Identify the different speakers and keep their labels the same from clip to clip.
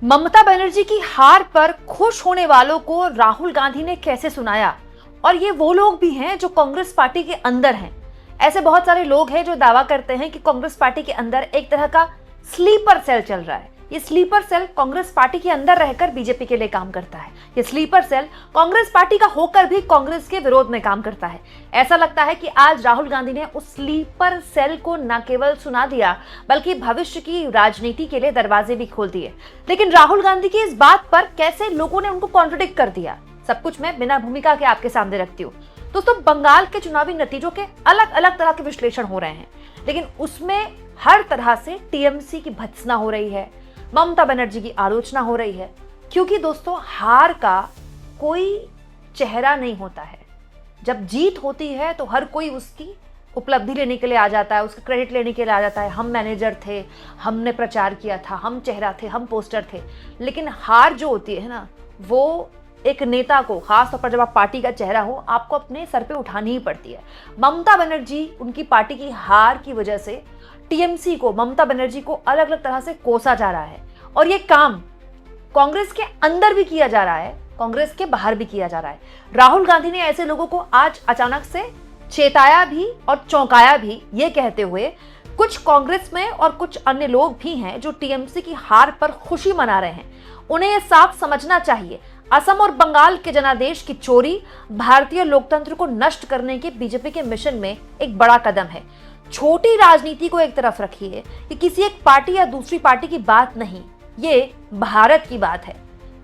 Speaker 1: ममता बनर्जी की हार पर खुश होने वालों को राहुल गांधी ने कैसे सुनाया। और ये वो लोग भी हैं जो कांग्रेस पार्टी के अंदर हैं। ऐसे बहुत सारे लोग हैं जो दावा करते हैं कि कांग्रेस पार्टी के अंदर एक तरह का स्लीपर सेल चल रहा है। ये स्लीपर सेल कांग्रेस पार्टी के अंदर रहकर बीजेपी के लिए काम करता है। ये स्लीपर सेल कांग्रेस पार्टी का होकर भी कांग्रेस के विरोध में काम करता है। ऐसा लगता है कि आज राहुल गांधी ने उस स्लीपर सेल को न केवल सुना दिया बल्कि भविष्य की राजनीति के लिए दरवाजे भी खोल दिए। लेकिन राहुल गांधी की इस बात पर कैसे लोगों ने उनको कॉन्ट्रडिक्ट कर दिया, सब कुछ मैं बिना भूमिका के आपके सामने रखती हूँ। दोस्तों, बंगाल के चुनावी नतीजों के अलग अलग तरह के विश्लेषण हो रहे हैं, लेकिन उसमें हर तरह से टीएमसी की भत्सना हो रही है, ममता बनर्जी की आलोचना हो रही है। क्योंकि दोस्तों, हार का कोई चेहरा नहीं होता है। जब जीत होती है तो हर कोई उसकी उपलब्धि लेने के लिए आ जाता है, उसका क्रेडिट लेने के लिए आ जाता है। हम मैनेजर थे, हमने प्रचार किया था, हम चेहरा थे, हम पोस्टर थे। लेकिन हार जो होती है ना, वो एक नेता को, खासतौर पर जब आप पार्टी का चेहरा हो, आपको अपने सर पे उठानी ही पड़ती है। ममता बनर्जी, उनकी पार्टी की हार की वजह से टीएमसी को, ममता बनर्जी को अलग अलग तरह से कोसा जा रहा है। और ये काम कांग्रेस के अंदर भी किया जा रहा है, कांग्रेस के बाहर भी किया जा रहा है। राहुल गांधी ने ऐसे लोगों को आज अचानक से चेताया भी और चौंकाया भी, ये कहते हुए कुछ कांग्रेस में और कुछ अन्य लोग भी हैं जो टीएमसी की हार पर खुशी मना रहे हैं। उन्हें यह साफ समझना चाहिए, असम और बंगाल के जनादेश की चोरी भारतीय लोकतंत्र को नष्ट करने के बीजेपी के मिशन में एक बड़ा कदम है। छोटी राजनीति को एक तरफ रखिए, ये किसी एक पार्टी या दूसरी पार्टी की बात नहीं, ये भारत की बात है।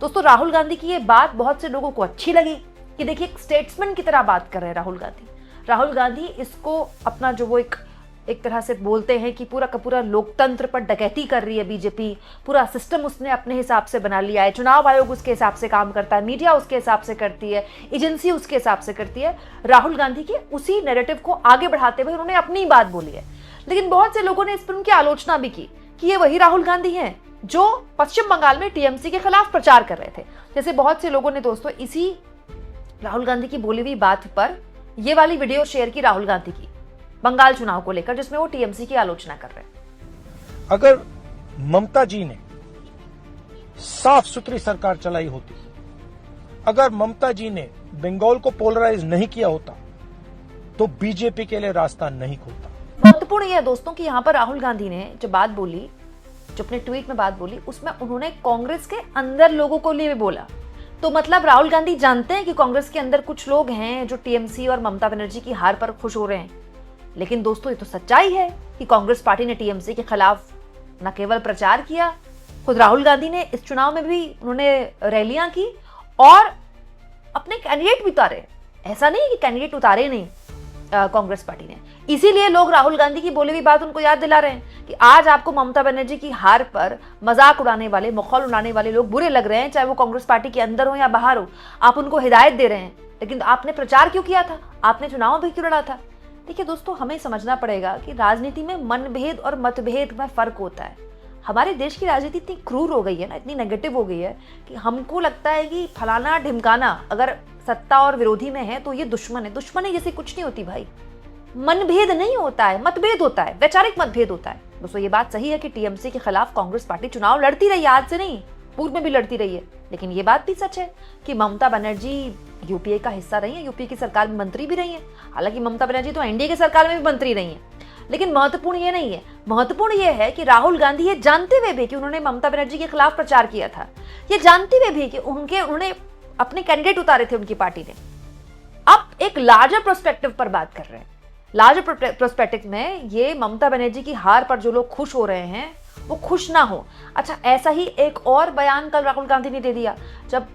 Speaker 1: दोस्तों, राहुल गांधी की ये बात बहुत से लोगों को अच्छी लगी कि देखिए, एक स्टेट्समैन की तरह बात कर रहे हैं राहुल गांधी। राहुल गांधी इसको अपना जो वो एक तरह से बोलते हैं कि पूरा का पूरा लोकतंत्र पर डकैती कर रही है बीजेपी, पूरा सिस्टम उसने अपने हिसाब से बना लिया है, चुनाव आयोग उसके हिसाब से काम करता है, मीडिया उसके हिसाब से करती है, एजेंसी उसके हिसाब से करती है। राहुल गांधी के उसी नैरेटिव को आगे बढ़ाते हुए उन्होंने अपनी बात बोली है। लेकिन बहुत से लोगों ने इस पर उनकी आलोचना भी की कि ये वही राहुल गांधी हैं जो पश्चिम बंगाल में टीएमसी के खिलाफ प्रचार कर रहे थे। जैसे बहुत से लोगों ने दोस्तों इसी राहुल गांधी की बोली हुई बात पर ये वाली वीडियो शेयर की राहुल गांधी की, बंगाल चुनाव को लेकर, जिसमें वो टीएमसी की आलोचना कर रहे हैं।
Speaker 2: अगर ममता जी ने साफ सुथरी सरकार चलाई होती, अगर ममता जी ने बंगाल को पोलराइज नहीं किया होता, तो बीजेपी के लिए रास्ता नहीं खुलता।
Speaker 1: महत्वपूर्ण यह है दोस्तों कि यहाँ पर राहुल गांधी ने जो बात बोली, जो अपने ट्वीट में बात बोली, उसमें उन्होंने कांग्रेस के अंदर लोगों को लिए बोला। तो मतलब राहुल गांधी जानते हैं कि कांग्रेस के अंदर कुछ लोग हैं जो टीएमसी और ममता बनर्जी की हार पर खुश हो रहे हैं। लेकिन दोस्तों, ये तो सच्चाई है कि कांग्रेस पार्टी ने टीएमसी के खिलाफ न केवल प्रचार किया, खुद राहुल गांधी ने इस चुनाव में भी उन्होंने रैलियां की और अपने कैंडिडेट भी उतारे। ऐसा नहीं कि कैंडिडेट उतारे नहीं कांग्रेस पार्टी ने। इसीलिए लोग राहुल गांधी की बोली हुई बात उनको याद दिला रहे हैं कि आज आपको ममता बनर्जी की हार पर मजाक उड़ाने वाले, मखौल उड़ाने वाले लोग बुरे लग रहे हैं, चाहे वो कांग्रेस पार्टी के अंदर हो या बाहर हो। आप उनको हिदायत दे रहे हैं, लेकिन आपने प्रचार क्यों किया था? आपने चुनाव भी क्यों लड़ा था? देखिए दोस्तों, हमें समझना पड़ेगा कि राजनीति में मनभेद और मतभेद में फर्क होता है। हमारे देश की राजनीति इतनी क्रूर हो गई है ना, इतनी नेगेटिव हो गई है कि हमको लगता है कि फलाना ढिमकाना अगर सत्ता और विरोधी में है तो ये दुश्मन है। दुश्मनी जैसे कुछ नहीं होती भाई। मनभेद नहीं होता है, मतभेद होता है, वैचारिक मतभेद होता है। दोस्तों, ये बात सही है कि टीएमसी के खिलाफ कांग्रेस पार्टी चुनाव लड़ती रही है, आज से नहीं, पूर्व में भी लड़ती रही है। लेकिन ये बात भी सच है कि ममता बनर्जी यूपीए का हिस्सा रही है, यूपीए की सरकार में मंत्री भी रही है। हालांकि ममता बनर्जी तो एनडीए की सरकार में भी मंत्री रही है। लेकिन महत्वपूर्ण ये नहीं है, महत्वपूर्ण ये है कि राहुल गांधी ये जानते हुए भी कि उन्होंने ममता बनर्जी के खिलाफ प्रचार किया था, ये जानते हुए भी कि उन्होंने अपने कैंडिडेट उतारे थे उनकी पार्टी ने, अब एक लार्जर प्रोस्पेक्टिव पर बात कर रहे हैं। लार्जर प्रोस्पेक्टिव में ये ममता बनर्जी की हार पर जो लोग खुश हो रहे हैं वो खुश ना हो। अच्छा, ऐसा ही एक और बयान कल राहुल गांधी ने दे दिया जब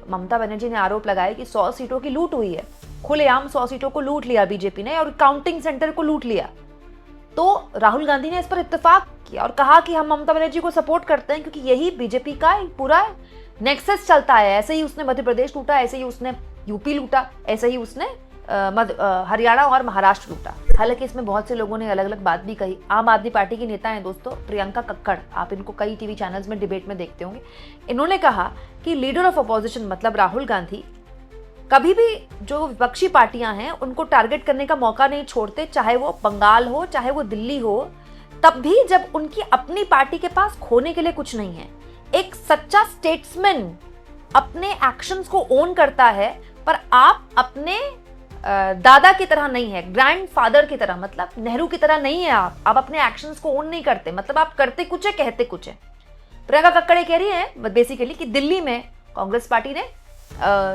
Speaker 1: ममता बनर्जी ने आरोप लगाया कि 100 सीटों की लूट हुई है, खुलेआम 100 सीटों को लूट लिया बीजेपी ने और काउंटिंग सेंटर को लूट लिया। तो राहुल गांधी ने इस पर इत्तेफाक किया और कहा कि हम ममता बनर्जी को सपोर्ट करते हैं क्योंकि यही बीजेपी का एक पूरा नेक्सस चलता है। ऐसे ही उसने मध्य प्रदेश लूटा, ऐसे ही उसने यूपी लूटा, ऐसे ही उसने हरियाणा और महाराष्ट्र लूटा। हालांकि इसमें बहुत से लोगों ने अलग अलग बात भी कही। आम आदमी पार्टी की नेता हैं दोस्तों प्रियंका कक्कड़, आप इनको कई टीवी चैनल्स में डिबेट में देखते होंगे। इन्होंने कहा कि लीडर ऑफ अपोजिशन मतलब राहुल गांधी कभी भी जो विपक्षी पार्टियां हैं उनको टारगेट करने का मौका नहीं छोड़ते, चाहे वो बंगाल हो चाहे वो दिल्ली हो, तब भी जब उनकी अपनी पार्टी के पास खोने के लिए कुछ नहीं है। एक सच्चा स्टेट्समैन अपने एक्शंस को ओन करता है, पर आप अपने दादा की तरह नहीं है, ग्रैंडफादर की तरह, मतलब नेहरू की तरह नहीं है। आप अपने एक्शंस को ओन नहीं करते, मतलब आप करते कुछ है, कहते कुछ है। प्रियंका कक्कड़ कह रही है बेसिकली कि दिल्ली में कांग्रेस पार्टी ने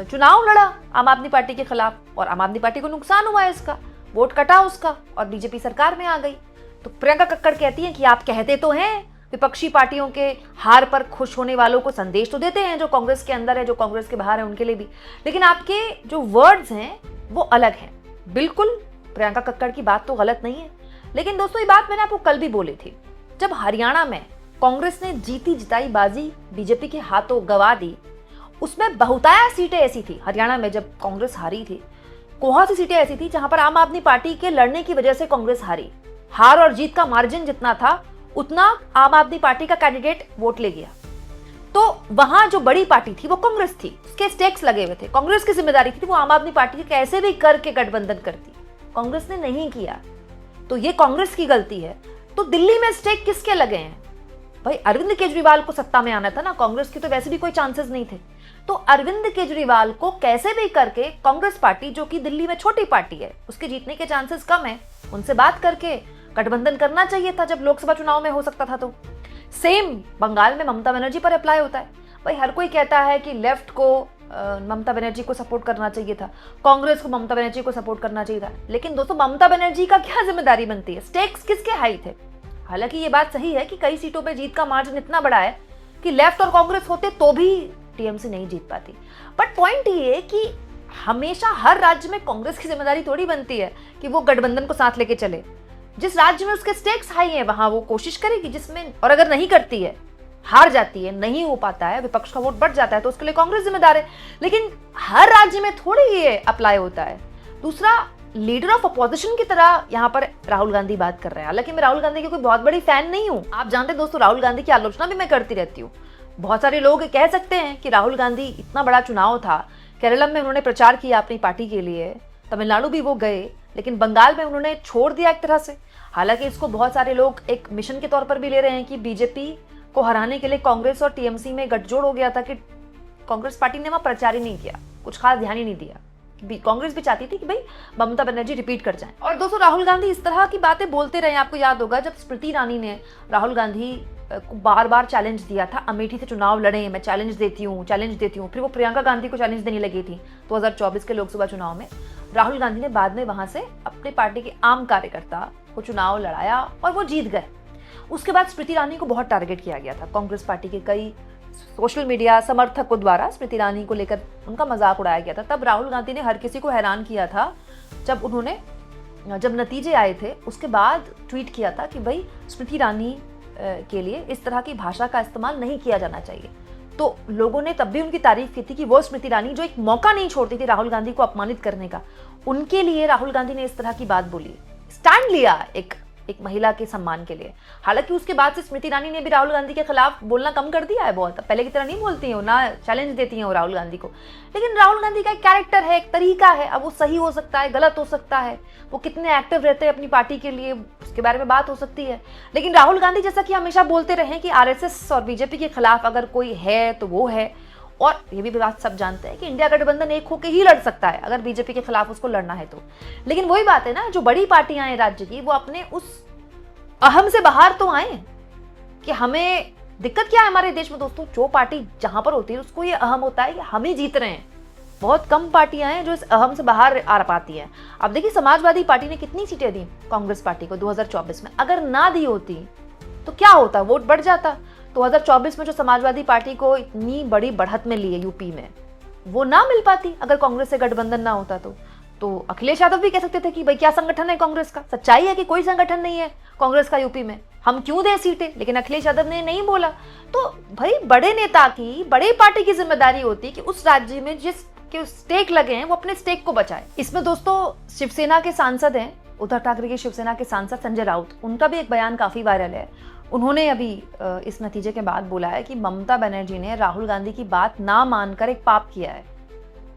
Speaker 1: चुनाव लड़ा आम आदमी पार्टी के खिलाफ, और आम आदमी पार्टी को नुकसान हुआ है, इसका वोट कटा उसका, और बीजेपी सरकार में आ गई। तो प्रियंका कक्कड़ कहती हैं कि आप कहते तो हैं, विपक्षी पार्टियों के हार पर खुश होने वालों को संदेश तो देते हैं, जो कांग्रेस के अंदर है, जो कांग्रेस के बाहर है, उनके लिए भी, लेकिन आपके जो वर्ड्स हैं वो अलग हैं। बिल्कुल प्रियंका कक्कड़ की बात तो गलत नहीं है, लेकिन दोस्तों ये बात मैंने आपको कल भी बोली थी। जब हरियाणा में कांग्रेस ने जीती जिताई बाजी बीजेपी के हाथों गवा दी, उसमें बहुतायत सीटें ऐसी थी हरियाणा में जब कांग्रेस हारी थी, बहुत सी सीटें ऐसी थी जहां पर आम आदमी पार्टी के लड़ने की वजह से कांग्रेस हारी। हार और जीत का मार्जिन जितना था उतना आम आदमी पार्टी का कैंडिडेट वोट ले गया। तो वहां जो बड़ी पार्टी थी वो कांग्रेस थी, उसके स्टेक्स लगे हुए थे, कांग्रेस की जिम्मेदारी थी वो आम आदमी पार्टी के कैसे भी करके गठबंधन करती। कांग्रेस ने नहीं किया, तो ये कांग्रेस की गलती है। तो दिल्ली में स्टेक किसके लगे हैं भाई? अरविंद केजरीवाल को सत्ता में आना था ना, कांग्रेस की तो वैसे भी कोई चांसेस नहीं थे। तो अरविंद केजरीवाल को कैसे भी करके कांग्रेस पार्टी, जो कि दिल्ली में छोटी पार्टी है, उसके जीतने के चांसेस कम है, उनसे बात करके गठबंधन करना चाहिए था जब लोकसभा चुनाव में हो सकता था। तो सेम बंगाल में ममता बनर्जी पर अप्लाई होता है भाई। हर कोई कहता है कि लेफ्ट को ममता बनर्जी को सपोर्ट करना चाहिए था, कांग्रेस को ममता बनर्जी को सपोर्ट करना चाहिए था, लेकिन दोस्तों ममता बनर्जी का क्या जिम्मेदारी बनती है? स्टेक्स किसके हाई थे? हालांकि ये बात सही है कि कई सीटों पर जीत का मार्जिन इतना बड़ा है कि लेफ्ट और कांग्रेस होते तो भी टीएमसी नहीं जीत पाती। बट पॉइंट ये है कि हमेशा हर राज्य में कांग्रेस की जिम्मेदारी थोड़ी बनती है कि वो गठबंधन को साथ लेके चले। जिस राज्य में उसके स्टेक्स हाई हैं वहां वो कोशिश करेगी जिसमें, और अगर नहीं करती है, हार जाती है, नहीं हो पाता है, विपक्ष का वोट बढ़ जाता है, तो उसके लिए कांग्रेस जिम्मेदार है। लेकिन हर राज्य में थोड़ी ये अप्लाई होता है। दूसरा, लीडर ऑफ अपोजिशन की तरह यहाँ पर राहुल गांधी बात कर रहे हैं। हालांकि मैं राहुल गांधी की कोई बहुत बड़ी फैन नहीं हूँ, आप जानते हैं दोस्तों, राहुल गांधी की आलोचना भी मैं करती रहती हूँ। बहुत सारे लोग कह सकते हैं कि राहुल गांधी, इतना बड़ा चुनाव था, केरल में उन्होंने प्रचार किया अपनी पार्टी के लिए, तमिलनाडु भी वो गए, लेकिन बंगाल में उन्होंने छोड़ दिया एक तरह से। हालांकि इसको बहुत सारे लोग एक मिशन के तौर पर भी ले रहे हैं कि बीजेपी को हराने के लिए कांग्रेस और टीएमसी में गठजोड़ हो गया था, कि कांग्रेस पार्टी ने वहां प्रचार ही नहीं किया, कुछ खास ध्यान ही नहीं दिया। कांग्रेस भी चाहती थी कि भाई ममता बनर्जी रिपीट कर जाएं। और दोस्तों राहुल गांधी इस तरह की बातें बोलते रहे। आपको याद होगा जब स्मृति ईरानी ने राहुल गांधी को बार बार चैलेंज दिया था, अमेठी से चुनाव लड़े, मैं चैलेंज देती हूँ, फिर वो प्रियंका गांधी को चैलेंज देने लगी थी 2024 के लोकसभा चुनाव में। राहुल गांधी ने बाद में वहां से अपने पार्टी के आम कार्यकर्ता को चुनाव लड़ाया और वो जीत गए। उसके बाद स्मृति ईरानी को बहुत टारगेट किया गया था। कांग्रेस पार्टी के कई सोशल मीडिया समर्थकों द्वारा स्मृति ईरानी को लेकर उनका मजाक उड़ाया गया था। तब राहुल गांधी ने हर किसी को हैरान किया था जब नतीजे आए थे, उसके बाद ट्वीट किया था कि भाई स्मृति ईरानी के लिए इस तरह की भाषा का इस्तेमाल नहीं किया जाना चाहिए। तो लोगों ने तब भी उनकी तारीफ की थी कि वो स्मृति ईरानी जो एक मौका नहीं छोड़ती थी राहुल गांधी को अपमानित करने का, उनके लिए राहुल गांधी ने इस तरह की बात बोली, स्टैंड लिया एक महिला के सम्मान के लिए। हालांकि उसके बाद से स्मृति ईरानी ने भी राहुल गांधी के खिलाफ बोलना कम कर दिया है, बहुत पहले की तरह नहीं बोलती हैं, ना चैलेंज देती हैं वो राहुल गांधी को। लेकिन राहुल गांधी का एक कैरेक्टर है, एक तरीका है, अब वो सही हो सकता है, गलत हो सकता है, वो कितने एक्टिव रहते हैं अपनी पार्टी के लिए उसके बारे में बात हो सकती है। लेकिन राहुल गांधी जैसा कि हमेशा बोलते रहे कि आरएसएस और बीजेपी के खिलाफ अगर कोई है तो वो है, और ये भी बात सब जानते हैं कि इंडिया गठबंधन एक होकर ही लड़ सकता है अगर बीजेपी के खिलाफ उसको लड़ना है तो। लेकिन वही बात है ना, जो बड़ी पार्टियां हैं राज्य की, वो अपने उस अहम से बाहर तो आए कि हमें दिक्कत क्या है हमारे देश में दोस्तों, जो पार्टी जहां पर होती है उसको ये अहम होता है कि हम ही जीत रहे हैं। बहुत कम पार्टियां हैं जो इस अहम से बाहर आ पाती हैं। अब देखिए समाजवादी पार्टी ने कितनी सीटें दी कांग्रेस पार्टी को 2024 में, अगर ना दी होती तो क्या होता, वोट बढ़ जाता। 2024 में जो समाजवादी पार्टी को इतनी बड़ी बढ़त में ली है यूपी में, वो ना मिल पाती अगर कांग्रेस से गठबंधन ना होता तो अखिलेश यादव भी कह सकते थे कि भाई क्या संगठन है कांग्रेस का। सच्चाई है कि कोई संगठन नहीं है कांग्रेस का यूपी में, हम क्यों दें सीटें, लेकिन अखिलेश यादव ने नहीं बोला। तो भाई बड़े नेता की, बड़ी पार्टी की जिम्मेदारी होती है कि उस राज्य में जिसके स्टेक लगे हैं वो अपने स्टेक को बचाए। इसमें दोस्तों शिवसेना के सांसद हैं, उद्धव ठाकरे के शिवसेना के सांसद संजय राउत, उनका भी एक बयान काफी वायरल है। उन्होंने अभी इस नतीजे के बाद बोला है कि ममता बनर्जी ने राहुल गांधी की बात ना मानकर एक पाप किया है।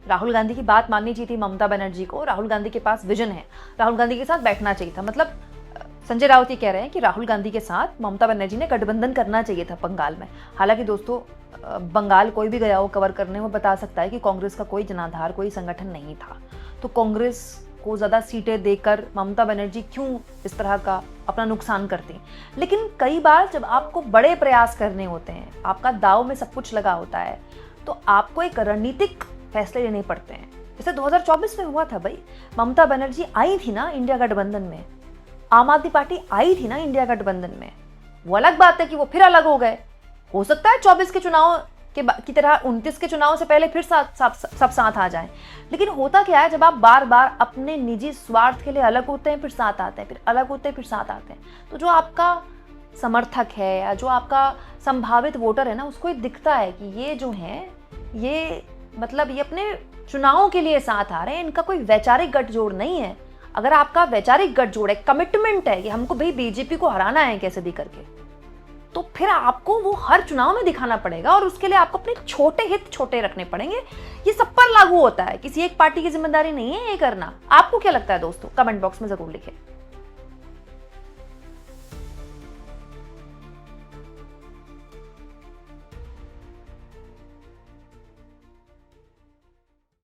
Speaker 1: राहुल गांधी की बात माननी चाहिए थी ममता बनर्जी को, राहुल गांधी के पास विजन है, राहुल गांधी के साथ बैठना चाहिए था। मतलब संजय राउत ये कह रहे हैं कि राहुल गांधी के साथ ममता बनर्जी ने गठबंधन करना चाहिए था बंगाल में। हालांकि दोस्तों, बंगाल कोई भी गया हो कवर करने, वो बता सकता है कि कांग्रेस का कोई जनाधार, कोई संगठन नहीं था। तो कांग्रेस को ज़्यादा सीटें देकर ममता बनर्जी क्यों इस तरह का अपना नुकसान करती। लेकिन कई बार जब आपको बड़े प्रयास करने होते हैं, आपका दाव में सब कुछ लगा होता है, तो आपको एक रणनीतिक फैसले लेने पड़ते हैं। जैसे 2024 में हुआ था भाई, ममता बनर्जी आई थी ना इंडिया गठबंधन में, आम आदमी पार्टी आई थी ना इंडिया गठबंधन में। वो अलग बात है कि वो फिर अलग हो गए। हो सकता है 24 के चुनाव की तरह 29 के चुनाव से पहले फिर सब साथ आ जाएं। लेकिन होता क्या है, जब आप बार बार अपने निजी स्वार्थ के लिए अलग होते हैं, फिर साथ आते हैं, फिर अलग होते हैं, फिर साथ आते हैं, तो जो आपका समर्थक है या जो आपका संभावित वोटर है ना, उसको ये दिखता है कि ये जो हैं, ये मतलब ये अपने चुनावों के लिए साथ आ रहे हैं, इनका कोई वैचारिक गठजोड़ नहीं है। अगर आपका वैचारिक गठजोड़ है, कमिटमेंट है कि हमको भाई बीजेपी को हराना है कैसे भी करके, तो फिर आपको वो हर चुनाव में दिखाना पड़ेगा और उसके लिए आपको अपने छोटे हित छोटे रखने पड़ेंगे। ये सब पर लागू होता है, किसी एक पार्टी की जिम्मेदारी नहीं है ये करना। आपको क्या लगता है दोस्तों? कमेंट बॉक्स में जरूर लिखें।